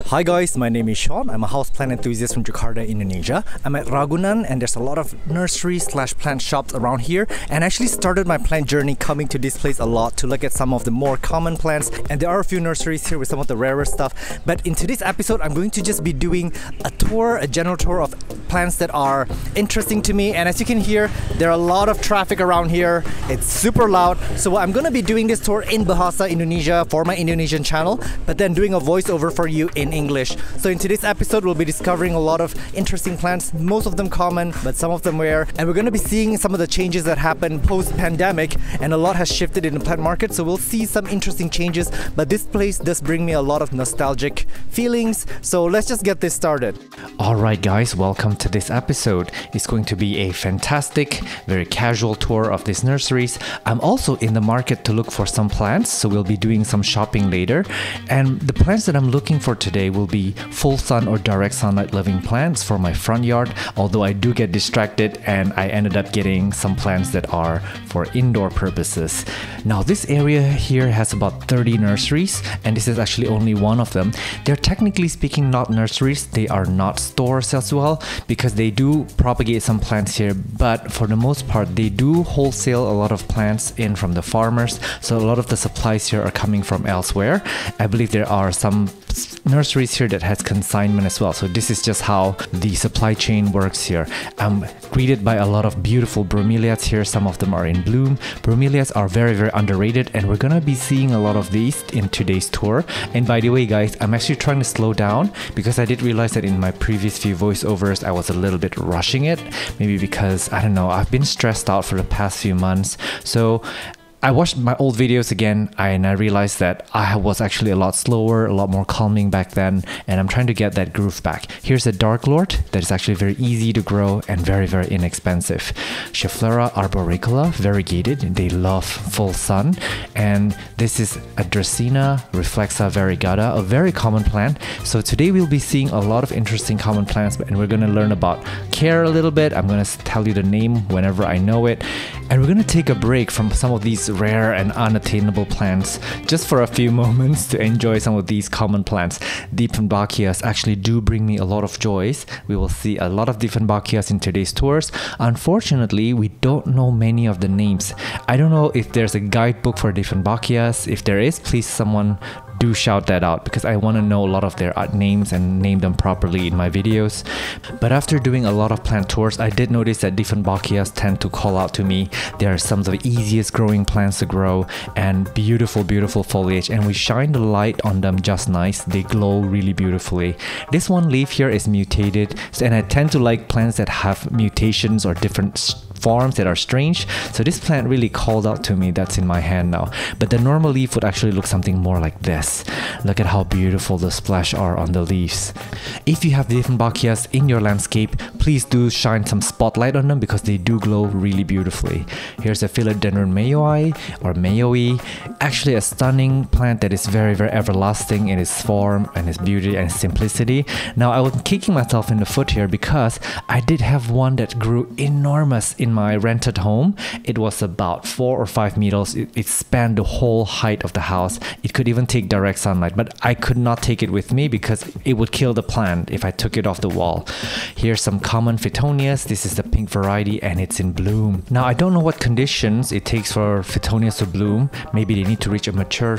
Hi guys, my name is Sean. I'm a houseplant enthusiast from Jakarta, Indonesia. I'm at Ragunan and there's a lot of nursery slash plant shops around here, and I actually started my plant journey coming to this place a lot to look at some of the more common plants, and there are a few nurseries here with some of the rarer stuff. But in today's episode, I'm going to just be doing a general tour of plants that are interesting to me, and as you can hear, there are a lot of traffic around here. It's super loud, so I'm gonna be doing this tour in Bahasa Indonesia for my Indonesian channel, but then doing a voiceover for you in English. So in today's episode, we'll be discovering a lot of interesting plants, most of them common, but some of them rare. And we're going to be seeing some of the changes that happened post-pandemic, and a lot has shifted in the plant market. So we'll see some interesting changes, but this place does bring me a lot of nostalgic feelings. So let's just get this started. Alright guys, welcome to this episode. It's going to be a fantastic, very casual tour of these nurseries. I'm also in the market to look for some plants, so we'll be doing some shopping later. And the plants that I'm looking for today will be full sun or direct sunlight living plants for my front yard, although I do get distracted and I ended up getting some plants that are for indoor purposes. Now this area here has about 30 nurseries, and this is actually only one of them. They're technically speaking not nurseries, they are not stores as well, because they do propagate some plants here, but for the most part they do wholesale a lot of plants in from the farmers, so a lot of the supplies here are coming from elsewhere. I believe there are some nurseries here that has consignment as well, so this is just how the supply chain works here. I'm greeted by a lot of beautiful bromeliads here. Some of them are in bloom. Bromeliads are very underrated, and we're gonna be seeing a lot of these in today's tour. And by the way guys, I'm actually trying to slow down because I did realize that in my previous few voiceovers I was a little bit rushing it, maybe because I don't know, I've been stressed out for the past few months. So I watched my old videos again and I realized that I was actually a lot slower, a lot more calming back then, and I'm trying to get that groove back. Here's a Dark Lord that is actually very easy to grow and very inexpensive. Schefflera arboricola, variegated, they love full sun. And this is a Dracaena reflexa variegata, a very common plant. So today we'll be seeing a lot of interesting common plants, and we're going to learn about care a little bit. I'm going to tell you the name whenever I know it. And we're going to take a break from some of these rare and unattainable plants just for a few moments to enjoy some of these common plants. Dieffenbachias actually do bring me a lot of joys. We will see a lot of Dieffenbachias in today's tours. Unfortunately, we don't know many of the names. I don't know if there's a guidebook for Dieffenbachias. If there is, please someone do shout that out, because I want to know a lot of their names and name them properly in my videos. But after doing a lot of plant tours, I did notice that Dieffenbachias tend to call out to me. They are some of the easiest growing plants to grow, and beautiful foliage, and we shine the light on them just nice. They glow really beautifully. This one leaf here is mutated, and I tend to like plants that have mutations or different forms that are strange. So this plant really called out to me. That's in my hand now. But the normal leaf would actually look something more like this. Look at how beautiful the splash are on the leaves. If you have Dieffenbachias in your landscape, please do shine some spotlight on them because they do glow really beautifully. Here's a Philodendron mayoi or mayoi. Actually a stunning plant that is very everlasting in its form and its beauty and simplicity. Now I was kicking myself in the foot here because I did have one that grew enormous in my rented home. It was about 4 or 5 meters. It spanned the whole height of the house. It could even take direct sunlight, but I could not take it with me because it would kill the plant if I took it off the wall. Here's some common Phytonias. This is the pink variety and it's in bloom. Now I don't know what conditions it takes for Phytonias to bloom. Maybe they need to reach a mature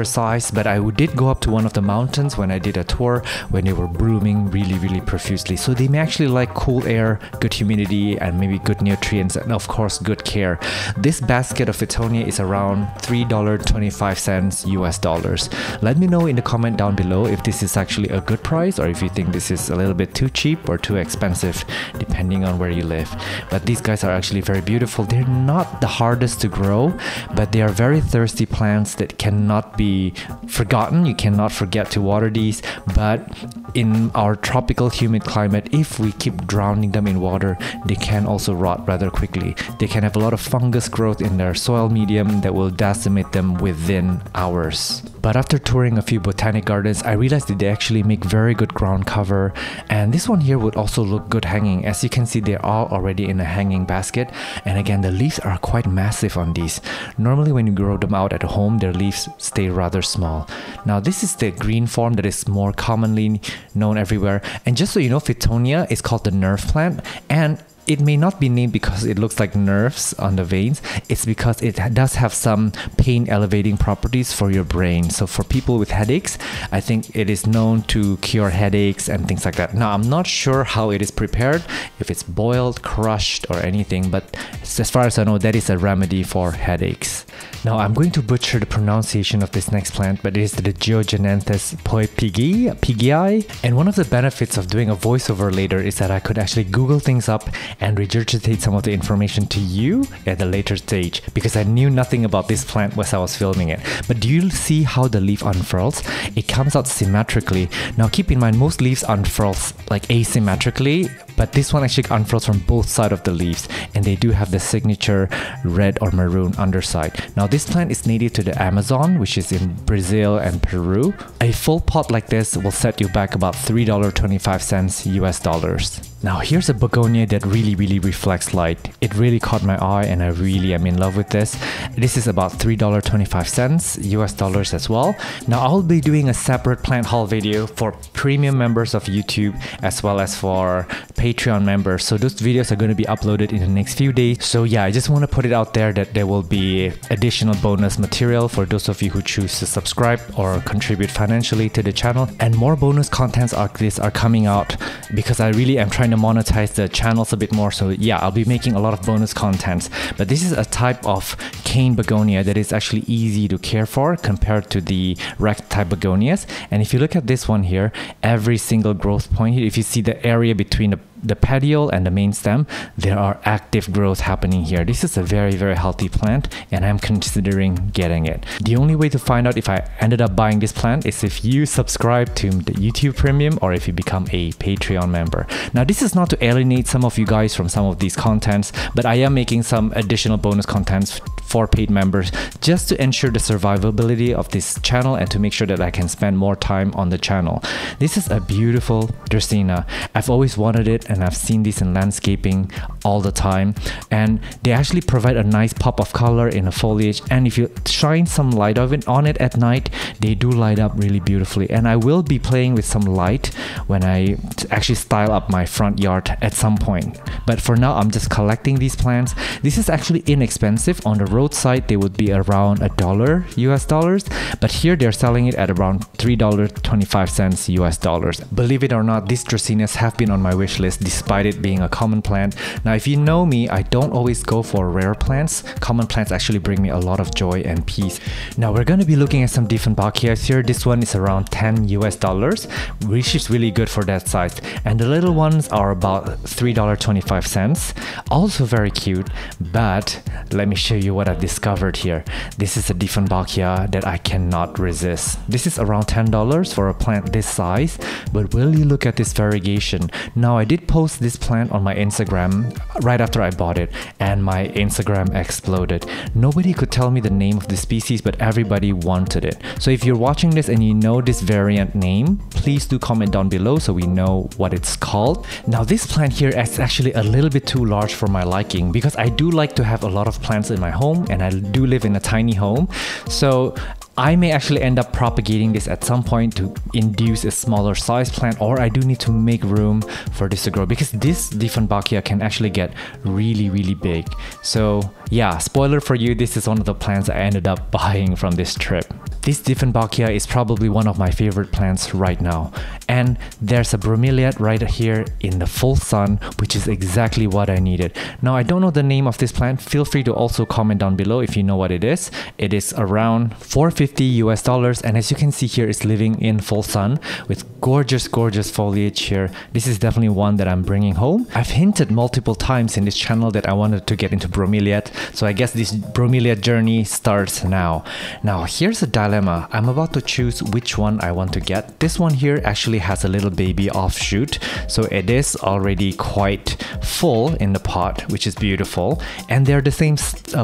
size, but I did go up to one of the mountains when I did a tour when they were blooming really profusely. So they may actually like cool air, good humidity, and maybe good nutrients, and of course good care. This basket of Phytonia is around $3.25 US dollars. Let me know in the comment down below if this is actually a good price or if you think this is a little bit too cheap or too expensive, depending on where you live. But these guys are actually very beautiful. They're not the hardest to grow, but they are very thirsty plants that cannot be forgotten. You cannot forget to water these, but in our tropical humid climate, if we keep drowning them in water, they can also rot rather quickly. They can have a lot of fungus growth in their soil medium that will decimate them within hours. But after touring a few botanic gardens, I realized that they actually make very good ground cover, and this one here would also look good hanging. As you can see, they are already in a hanging basket, and again, the leaves are quite massive on these. Normally when you grow them out at home, their leaves stay rather small. Now this is the green form that is more commonly known everywhere, and just so you know, Fittonia is called the nerve plant, and it may not be named because it looks like nerves on the veins. It's because it does have some pain elevating properties for your brain. So for people with headaches, I think it is known to cure headaches and things like that. Now, I'm not sure how it is prepared, if it's boiled, crushed, or anything, but as far as I know, that is a remedy for headaches. Now, I'm going to butcher the pronunciation of this next plant, but it is the Georgiananthus pigii. And one of the benefits of doing a voiceover later is that I could actually Google things up and regurgitate some of the information to you at a later stage, because I knew nothing about this plant as I was filming it. But do you see how the leaf unfurls? It comes out symmetrically. Now keep in mind, most leaves unfurls like asymmetrically, but this one actually unfurls from both sides of the leaves, and they do have the signature red or maroon underside. Now this plant is native to the Amazon, which is in Brazil and Peru. A full pot like this will set you back about $3.25 US dollars. Now here's a begonia that really reflects light. It really caught my eye and I really am in love with this. This is about $3.25 US dollars as well. Now I'll be doing a separate plant haul video for premium members of YouTube as well as for Patreon members. So those videos are going to be uploaded in the next few days. So yeah, I just want to put it out there that there will be additional bonus material for those of you who choose to subscribe or contribute financially to the channel. And more bonus contents like this are coming out because I really am trying to monetize the channels a bit more. So yeah, I'll be making a lot of bonus contents. But this is a type of cane begonia that is actually easy to care for compared to the rect type begonias. And if you look at this one here, every single growth point here, if you see the area between the petiole and the main stem, there are active growth happening here. This is a very healthy plant and I'm considering getting it. The only way to find out if I ended up buying this plant is if you subscribe to the YouTube Premium or if you become a Patreon member. Now this is not to alienate some of you guys from some of these contents, but I am making some additional bonus contents for paid members just to ensure the survivability of this channel and to make sure that I can spend more time on the channel. This is a beautiful Dracaena. I've always wanted it and I've seen these in landscaping all the time, and they actually provide a nice pop of color in the foliage, and if you shine some light on it at night, they do light up really beautifully. And I will be playing with some light when I actually style up my front yard at some point, but for now I'm just collecting these plants. This is actually inexpensive. On the roadside they would be around $1 US dollars, but here they're selling it at around $3.25 US dollars. Believe it or not, these Dracaenas have been on my wish list despite it being a common plant. Now if you know me, I don't always go for rare plants. Common plants actually bring me a lot of joy and peace. Now we're going to be looking at some Dieffenbachias here. This one is around $10 US dollars, which is really good for that size, and the little ones are about $3.25. Also very cute, but let me show you what I've discovered here. This is a Dieffenbachia that I cannot resist. This is around $10 for a plant this size, but will you look at this variegation. Now I did post this plant on my Instagram right after I bought it, and my Instagram exploded. Nobody could tell me the name of the species, but everybody wanted it. So if you're watching this and you know this variant name, please do comment down below so we know what it's called. Now this plant here is actually a little bit too large for my liking, because I do like to have a lot of plants in my home and I do live in a tiny home. So I may actually end up propagating this at some point to induce a smaller size plant, or I do need to make room for this to grow, because this Dieffenbachia can actually get really big. So yeah, spoiler for you, this is one of the plants I ended up buying from this trip. This Dieffenbachia is probably one of my favorite plants right now. And there's a bromeliad right here in the full sun, which is exactly what I needed. Now I don't know the name of this plant. Feel free to also comment down below if you know what it is. It is around $4.50 US dollars, and as you can see here, it's living in full sun with gorgeous foliage here. This is definitely one that I'm bringing home. I've hinted multiple times in this channel that I wanted to get into bromeliad, so I guess this bromeliad journey starts now. Now here's a dilemma dilemma. I'm about to choose which one I want to get. This one here actually has a little baby offshoot, so it is already quite full in the pot, which is beautiful, and they're the same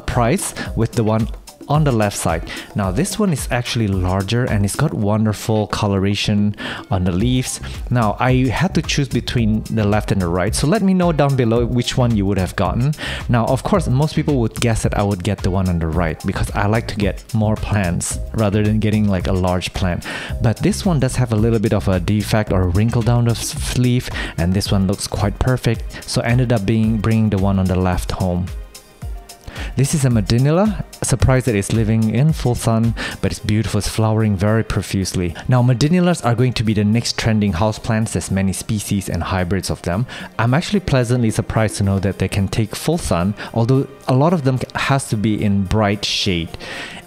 price with the one on the left side. Now this one is actually larger and it's got wonderful coloration on the leaves. Now I had to choose between the left and the right, so let me know down below which one you would have gotten. Now of course most people would guess that I would get the one on the right because I like to get more plants rather than getting like a large plant, but this one does have a little bit of a defect or a wrinkle down the leaf, and this one looks quite perfect, so I ended up bringing the one on the left home. This is a Medinilla. Surprised that it's living in full sun, but it's beautiful, it's flowering very profusely. Now Medinillas are going to be the next trending houseplants. There's many species and hybrids of them. I'm actually pleasantly surprised to know that they can take full sun, although a lot of them has to be in bright shade.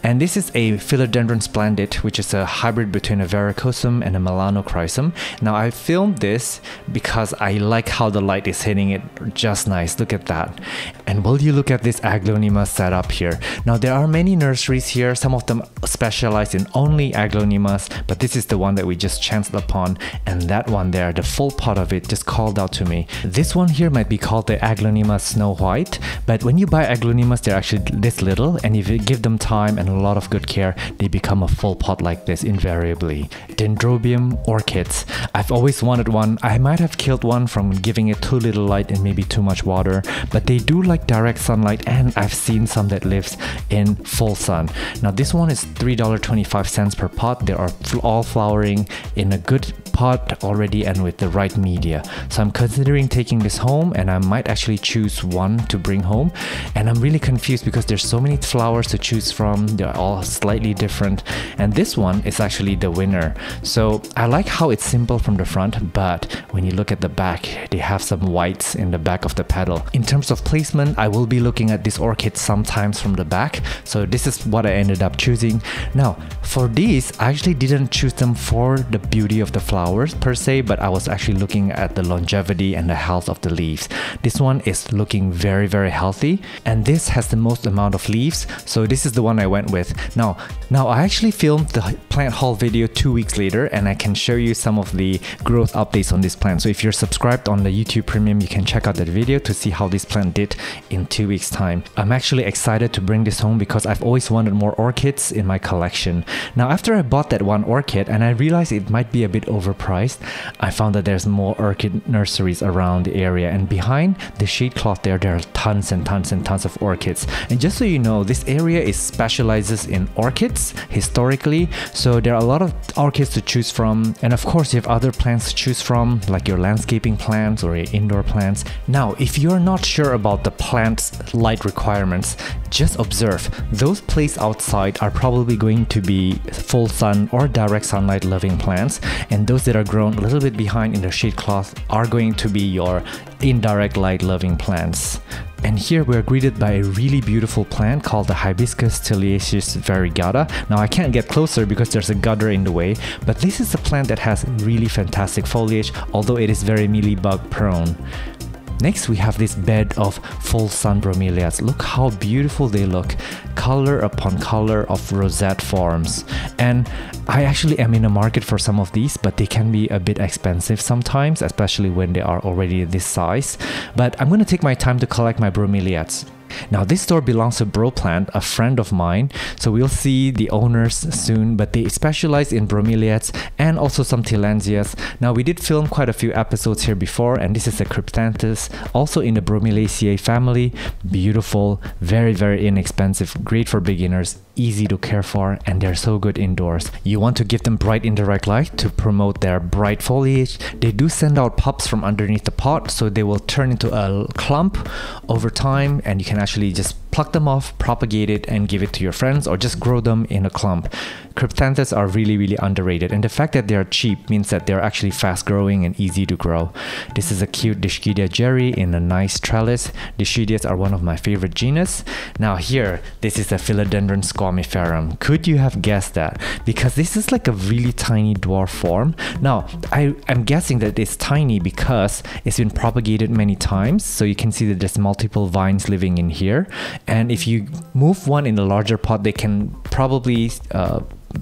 And this is a Philodendron splendid, which is a hybrid between a Verrucosum and a Melanochrysum. Now I filmed this because I like how the light is hitting it just nice. Look at that. And will you look at this Aglaonema setup here. Now there are many nurseries here. Some of them specialize in only Aglaonemas, but this is the one that we just chanced upon. And that one there, the full pot of it, just called out to me. This one here might be called the Aglaonema Snow White, but when you buy Aglaonemas, they're actually this little, and if you give them time and a lot of good care, they become a full pot like this invariably. Dendrobium orchids. I've always wanted one. I might have killed one from giving it too little light and maybe too much water, but they do like direct sunlight, and I've seen some that lives in full sun. Now this one is $3.25 per pot. They are all flowering in a good pot already and with the right media. So I'm considering taking this home, and I might actually choose one to bring home. And I'm really confused because there's so many flowers to choose from. They're all slightly different, and this one is actually the winner. So I like how it's simple from the front, but when you look at the back, they have some whites in the back of the petal. In terms of placement, I will be looking at this orchid sometimes from the back, so this is what I ended up choosing. Now for these, I actually didn't choose them for the beauty of the flowers per se, but I was actually looking at the longevity and the health of the leaves. This one is looking very healthy, and this has the most amount of leaves, so this is the one I went with. Now I actually filmed the plant haul video 2 weeks later, and I can show you some of the growth updates on this plant. So if you're subscribed on the YouTube Premium, you can check out that video to see how this plant did in 2 weeks time. I'm actually excited to bring this home because I've always wanted more orchids in my collection. Now after I bought that one orchid and I realized it might be a bit overpriced, I found that there's more orchid nurseries around the area, and behind the shade cloth there are tons and tons of orchids. And just so you know, this area specializes in orchids historically, so there are a lot of orchids to choose from, and of course you have other plants to choose from, like your landscaping plants or your indoor plants. Now if you're not sure about the plant's light requirements, just observe. Those placed outside are probably going to be full sun or direct sunlight loving plants, and those that are grown a little bit behind in the shade cloth are going to be your indirect light loving plants. And here we're greeted by a really beautiful plant called the Hibiscus tiliaceus variegata. Now I can't get closer because there's a gutter in the way, but this is a plant that has really fantastic foliage, although it is very mealybug prone. Next we have this bed of full sun bromeliads. Look how beautiful they look, color upon color of rosette forms. And I actually am in the market for some of these, but they can be a bit expensive sometimes, especially when they are already this size. But I'm going to take my time to collect my bromeliads. Now this store belongs to Broplant, a friend of mine, so we'll see the owners soon, but they specialize in bromeliads and also some tillandsias. Now we did film quite a few episodes here before, and this is a Cryptanthus, also in the Bromeliaceae family. Beautiful, very inexpensive, great for beginners, easy to care for, and they're so good indoors. You want to give them bright indirect light to promote their bright foliage. They do send out pups from underneath the pot, so they will turn into a clump over time, and you can actually just pluck them off, propagate it, and give it to your friends, or just grow them in a clump. Cryptanthus are really underrated, and the fact that they are cheap means that they're actually fast growing and easy to grow. This is a cute Dischidia jerry in a nice trellis. Dischidias are one of my favorite genus. Now here, this is a Philodendron squamiferum. Could you have guessed that? Because this is like a really tiny dwarf form. Now, I'm guessing that it's tiny because it's been propagated many times, so you can see that there's multiple vines living in here. And if you move one in a larger pot, they can probably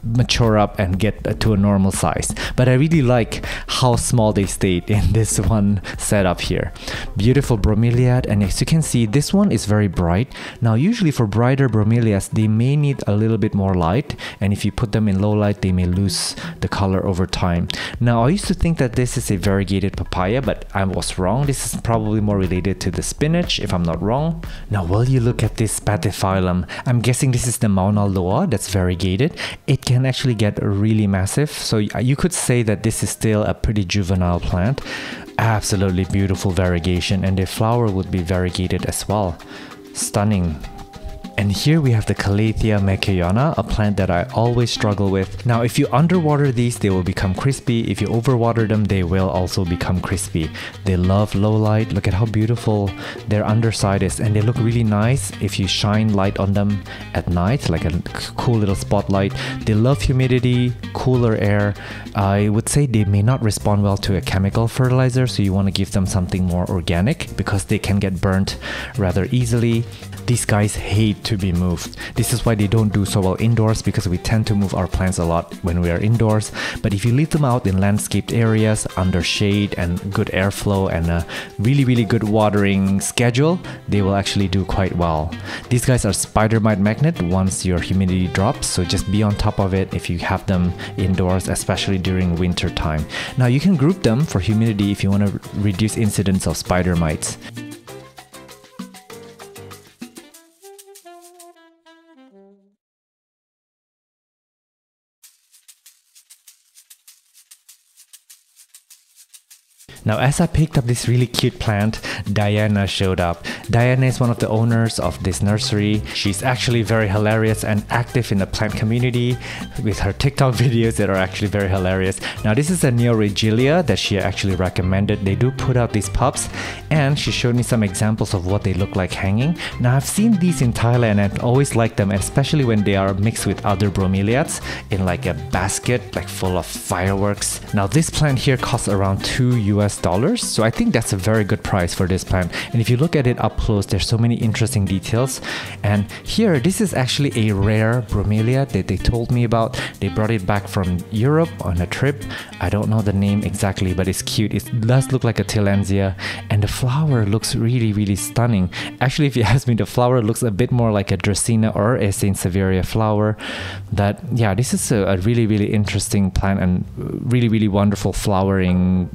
mature up and get to a normal size. But I really like how small they stayed in this one setup here. Beautiful bromeliad, and as you can see, this one is very bright. Now usually for brighter bromeliads, they may need a little bit more light, and if you put them in low light, they may lose the color over time. Now I used to think that this is a variegated papaya, but I was wrong. This is probably more related to the spinach, if I'm not wrong. Now will you look at this spathiphyllum? I'm guessing this is the Mauna Loa that's variegated. It can actually get really massive, so you could say that this is still a pretty juvenile plant. Absolutely beautiful variegation, and the flower would be variegated as well. Stunning. And here we have the Calathea mecayana, a plant that I always struggle with. Now if you underwater these, they will become crispy. If you overwater them, they will also become crispy. They love low light. Look at how beautiful their underside is, and they look really nice if you shine light on them at night, like a cool little spotlight. They love humidity, cooler air. I would say they may not respond well to a chemical fertilizer, so you want to give them something more organic because they can get burnt rather easily. These guys hate to be moved. This is why they don't do so well indoors, because we tend to move our plants a lot when we are indoors. But if you leave them out in landscaped areas under shade and good airflow and a really good watering schedule, they will actually do quite well. These guys are spider mite magnet once your humidity drops, so just be on top of it if you have them indoors, especially during winter time. Now you can group them for humidity if you want to reduce incidence of spider mites. Now as I picked up this really cute plant, Diana showed up. Diana is one of the owners of this nursery. She's actually very hilarious and active in the plant community with her TikTok videos that are actually very hilarious. Now this is a Neoregelia that she actually recommended. They do put out these pups, and she showed me some examples of what they look like hanging. Now I've seen these in Thailand and always like them, especially when they are mixed with other bromeliads in like a basket like full of fireworks. Now this plant here costs around $2 US, so I think that's a very good price for this plant. And if you look at it up close, there's so many interesting details. And here, this is actually a rare bromelia that they told me about. They brought it back from Europe on a trip. I don't know the name exactly, but it's cute. It does look like a tillandsia, and the flower looks really stunning. Actually, if you ask me, the flower looks a bit more like a Dracaena or a Sansevieria flower. That, yeah, this is a really interesting plant and really wonderful flowering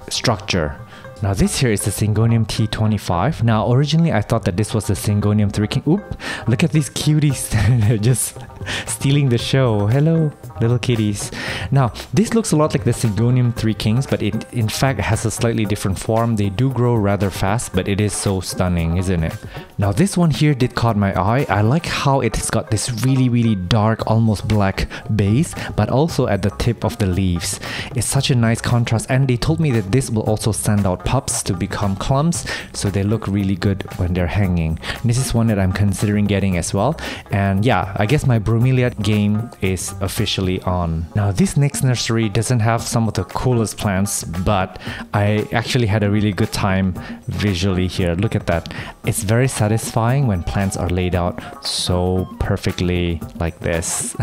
structure. Now this here is the Syngonium T25. Now originally I thought that this was the Syngonium 3 King. Oop! Look at these cuties. They're just stealing the show. Hello, little kitties. Now this looks a lot like the Syngonium 3 Kings, but it in fact has a slightly different form. They do grow rather fast, but it is so stunning, isn't it? Now this one here did caught my eye. I like how it's got this really dark, almost black base, but also at the tip of the leaves. It's such a nice contrast, and they told me that this will also send out pups to become clumps, so they look really good when they're hanging. And this is one that I'm considering getting as well. And yeah, I guess my bromeliad game is officially on. Now this next nursery doesn't have some of the coolest plants, but I actually had a really good time visually here. Look at that. It's very satisfying when plants are laid out so perfectly like this.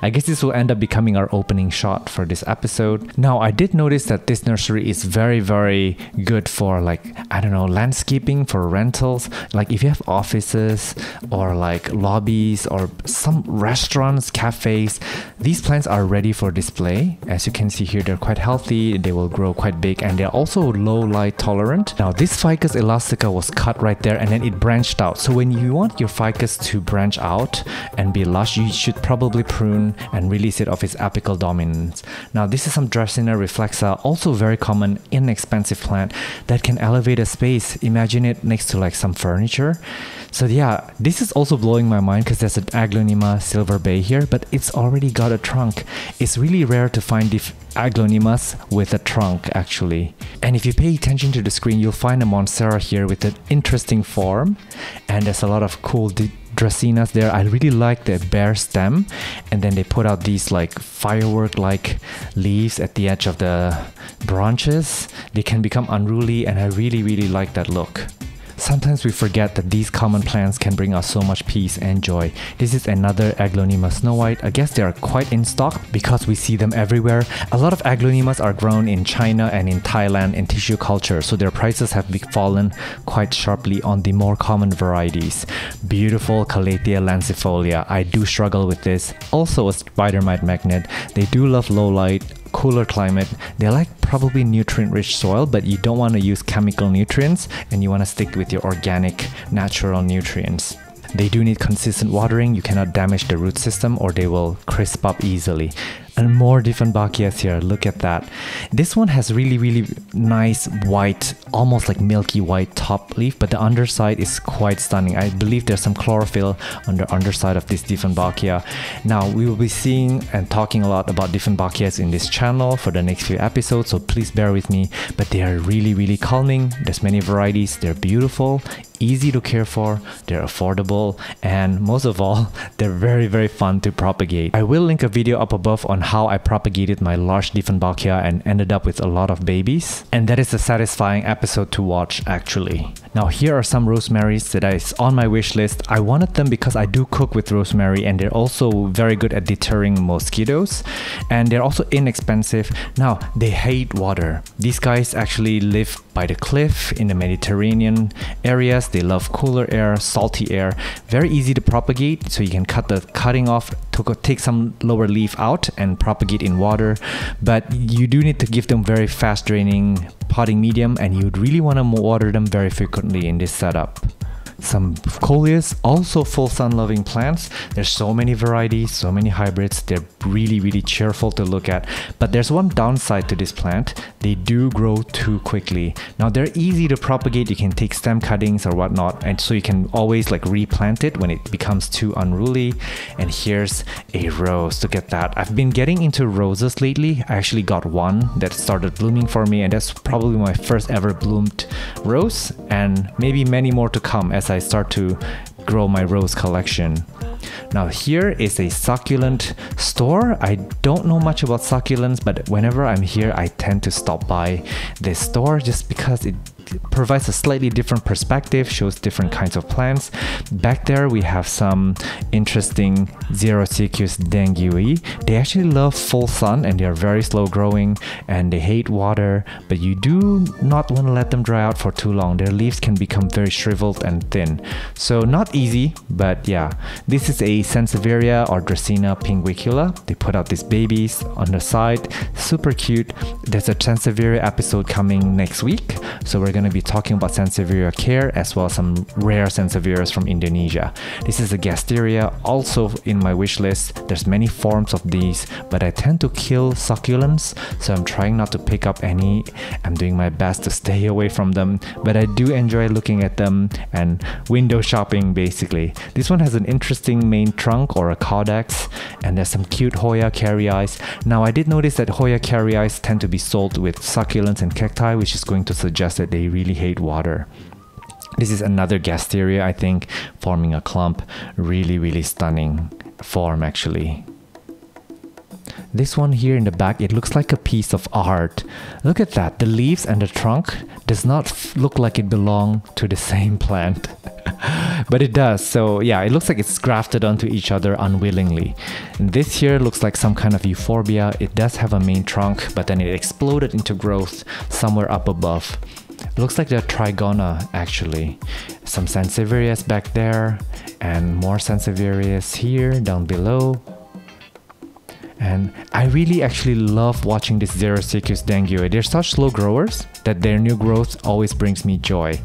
I guess this will end up becoming our opening shot for this episode. Now, I did notice that this nursery is very good for, like, I don't know, landscaping for rentals. Like if you have offices or like lobbies or some restaurants, cafes, these plants are ready for display. As you can see here, they're quite healthy, they will grow quite big, and they're also low light tolerant. Now this Ficus elastica was cut right there and then it branched out. So when you want your ficus to branch out and be lush, you should probably prune and release it of its apical dominance. Now this is some Dracaena reflexa, also very common, inexpensive plant that can elevate a space. Imagine it next to like some furniture. So yeah, this is also blowing my mind because there's an Aglonema silver bay here, but it's already got a trunk. It's really rare to find the Aglonemas with a trunk actually. And if you pay attention to the screen, you'll find a Monstera here with an interesting form, and there's a lot of cool Dracaenas there. I really like the bare stem, and then they put out these like firework like leaves at the edge of the branches. They can become unruly, and I really like that look. sometimes we forget that these common plants can bring us so much peace and joy. This is another Aglaonema snow white. I guess they are quite in stock because we see them everywhere. A lot of Aglaonemas are grown in China and in Thailand in tissue culture, so their prices have fallen quite sharply on the more common varieties. Beautiful Calathea lancifolia. I do struggle with this. Also a spider mite magnet. They do love low light, cooler climate. They like probably nutrient-rich soil, but you don't want to use chemical nutrients and you want to stick with your organic, natural nutrients. They do need consistent watering. You cannot damage the root system or they will crisp up easily. And more Dieffenbachias here, look at that. This one has really nice white, almost like milky white top leaf, but the underside is quite stunning. I believe there's some chlorophyll on the underside of this Dieffenbachia. Now, we will be seeing and talking a lot about Dieffenbachias in this channel for the next few episodes, so please bear with me. But they are really calming. There's many varieties. They're beautiful, easy to care for, they're affordable, and most of all, they're very fun to propagate. I will link a video up above on how I propagated my large Dieffenbachia and ended up with a lot of babies, and that is a satisfying episode to watch actually. Now here are some rosemaries that is on my wish list. I wanted them because I do cook with rosemary and they're also very good at deterring mosquitoes, and they're also inexpensive. Now they hate water. These guys actually live by the cliff in the Mediterranean areas. They love cooler air, salty air, very easy to propagate, so you can cut the cutting off to take some lower leaf out and propagate in water, but you do need to give them very fast draining potting medium, and you'd really want to water them very frequently in this setup. Some coleus, also full sun loving plants. There's so many varieties, so many hybrids. They're really cheerful to look at, but there's one downside to this plant. They do grow too quickly. Now they're easy to propagate. You can take stem cuttings or whatnot, and so you can always like replant it when it becomes too unruly. And here's a rose. Look at that. I've been getting into roses lately. I actually got one that started blooming for me, and that's probably my first ever bloomed rose, and maybe many more to come as I start to grow my rose collection. Now here is a succulent store. I don't know much about succulents, but whenever I'm here I tend to stop by this store just because it provides a slightly different perspective, shows different kinds of plants. Back there we have some interesting Xerococcus dengue. They actually love full sun and they are very slow growing and they hate water, but you do not want to let them dry out for too long. Their leaves can become very shriveled and thin, so not easy. But yeah, this is a Sansevieria or Dracaena pinguicula. They put out these babies on the side, super cute. There's a Sansevieria episode coming next week, so we're going to be talking about Sansevieria care as well as some rare Sansevierias from Indonesia. This is a Gasteria, also in my wish list. There's many forms of these, but I tend to kill succulents, so I'm trying not to pick up any. I'm doing my best to stay away from them, but I do enjoy looking at them and window shopping basically. This one has an interesting main trunk or a caudex, and there's some cute Hoya carrii. Now I did notice that Hoya carrii tend to be sold with succulents and cacti, which is going to suggest that they really hate water. This is another Gasteria, I think, forming a clump. Really stunning form actually. This one here in the back, it looks like a piece of art. Look at that. The leaves and the trunk does not look like it belong to the same plant. But it does. So yeah, it looks like it's grafted onto each other unwillingly. And this here looks like some kind of euphorbia. It does have a main trunk, but then it exploded into growth somewhere up above. It looks like they're Trigona actually. Some Sansevierias back there and more Sansevierias here down below. And I really actually love watching this Xerococcus dengue. They're such slow growers that their new growth always brings me joy.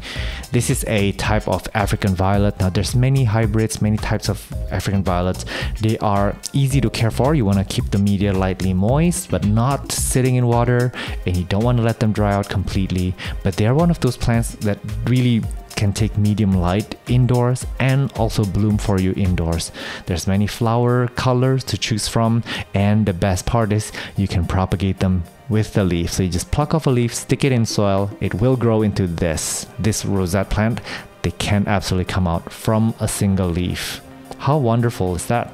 This is a type of African violet. Now there's many hybrids, many types of African violets. They are easy to care for. You want to keep the media lightly moist but not sitting in water, and you don't want to let them dry out completely. But they are one of those plants that really can take medium light indoors and also bloom for you indoors. There's many flower colors to choose from, and the best part is you can propagate them with the leaf. So you just pluck off a leaf, stick it in soil, it will grow into this rosette plant. They can absolutely come out from a single leaf. How wonderful is that?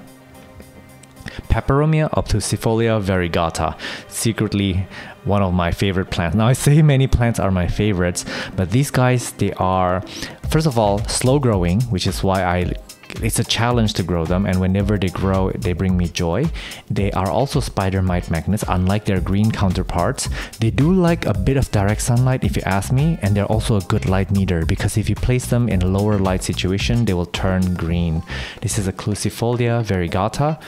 Peperomia obtusifolia variegata, secretly one of my favorite plants. Now I say many plants are my favorites, but these guys, they are first of all, slow growing, which is why it's a challenge to grow them, and whenever they grow, they bring me joy. They are also spider mite magnets, unlike their green counterparts. They do like a bit of direct sunlight if you ask me, and they're also a good light meter because if you place them in a lower light situation, they will turn green. This is a Clusifolia variegata.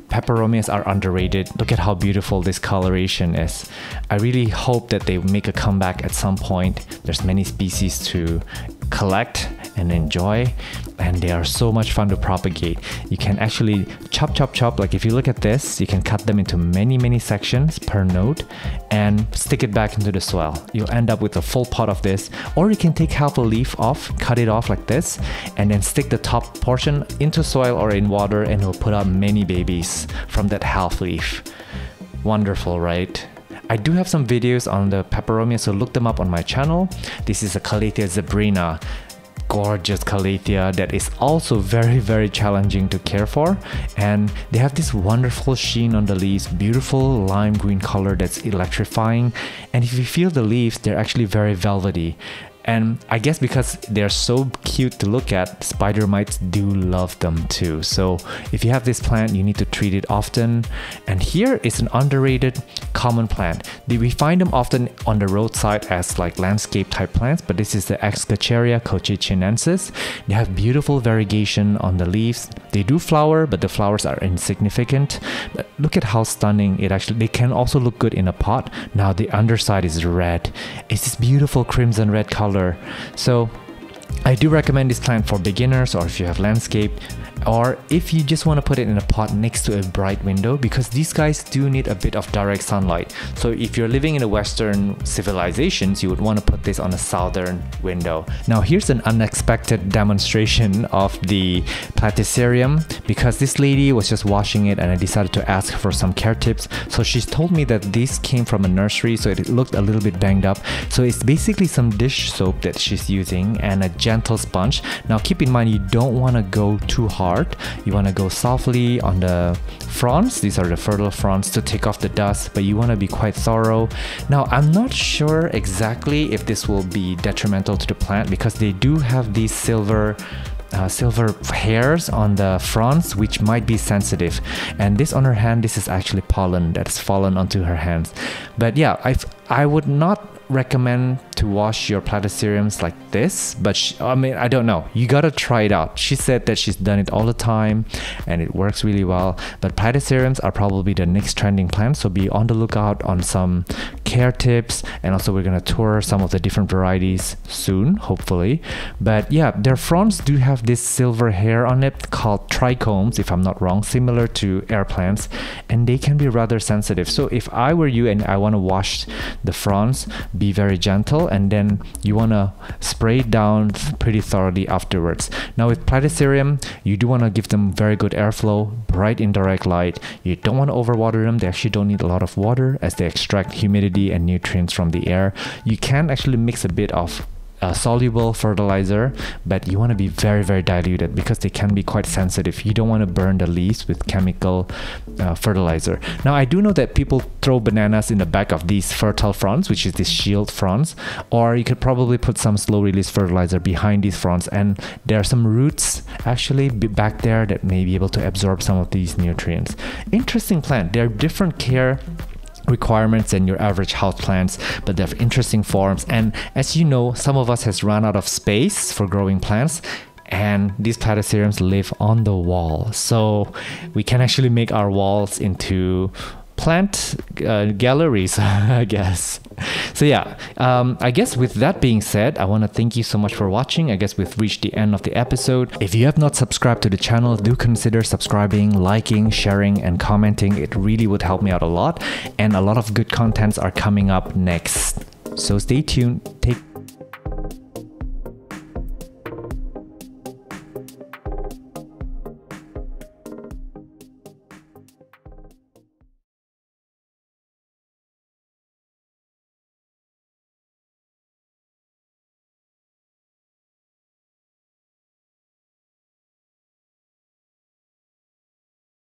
Peperomias are underrated. Look at how beautiful this coloration is. I really hope that they make a comeback at some point. There's many species to collect and enjoy, and they are so much fun to propagate. You can actually chop, like if you look at this, you can cut them into many sections per node and stick it back into the soil. You'll end up with a full pot of this, or you can take half a leaf off, cut it off like this, and then stick the top portion into soil or in water, and it'll put out many babies from that half leaf. Wonderful, right? I do have some videos on the peperomia, so look them up on my channel. This is a Calathea zebrina. Gorgeous Calathea that is also very challenging to care for, and they have this wonderful sheen on the leaves, beautiful lime green color that's electrifying, and if you feel the leaves, they're actually very velvety. And I guess because they're so cute to look at, spider mites do love them too. So if you have this plant, you need to treat it often. And here is an underrated common plant. We find them often on the roadside as like landscape type plants, but this is the Excacheria cochinensis. They have beautiful variegation on the leaves. They do flower, but the flowers are insignificant. But look at how stunning it actually, they can also look good in a pot. Now the underside is red. It's this beautiful crimson red color. So I do recommend this plant for beginners, or if you have landscape, or if you just want to put it in a pot next to a bright window, because these guys do need a bit of direct sunlight. So if you're living in a Western civilizations, you would want to put this on a southern window. Now here's an unexpected demonstration of the Platycerium, because this lady was just washing it and I decided to ask for some care tips. So she's told me that this came from a nursery, so it looked a little bit banged up. So it's basically some dish soap that she's using and a gentle sponge. Now keep in mind, you don't want to go too hard. You want to go softly on the fronds. These are the fertile fronds to take off the dust, but you want to be quite thorough. Now I'm not sure exactly if this will be detrimental to the plant, because they do have these silver hairs on the fronds, which might be sensitive. And this on her hand, this is actually pollen that's fallen onto her hands. But yeah, I would not recommend to wash your Platyceriums like this, but I mean, I don't know, you gotta try it out. She said that she's done it all the time and it works really well. But Platyceriums are probably the next trending plant, so be on the lookout on some care tips, and also we're gonna tour some of the different varieties soon, hopefully. But yeah, their fronds do have this silver hair on it called trichomes, if I'm not wrong, similar to air plants, and they can be rather sensitive. So if I were you and I want to wash the fronds, be very gentle, and then you want to spray it down pretty thoroughly afterwards. Now with Platycerium, you do want to give them very good airflow, bright indirect light. You don't want to overwater them. They actually don't need a lot of water, as they extract humidity and nutrients from the air. You can actually mix a bit of soluble fertilizer, but you want to be very diluted, because they can be quite sensitive. You don't want to burn the leaves with chemical fertilizer. Now I do know that people throw bananas in the back of these fertile fronds, which is this shield fronds, or you could probably put some slow release fertilizer behind these fronds, and there are some roots actually back there that may be able to absorb some of these nutrients. Interesting plant. There are different care requirements than your average house plants, but they have interesting forms. And as you know, some of us has run out of space for growing plants, and these Platyceriums live on the wall, so we can actually make our walls into plant galleries, I guess. So yeah, I guess with that being said, I want to thank you so much for watching. I guess we've reached the end of the episode. If you have not subscribed to the channel, do consider subscribing, liking, sharing, and commenting. It really would help me out a lot, and a lot of good contents are coming up next. So stay tuned. Take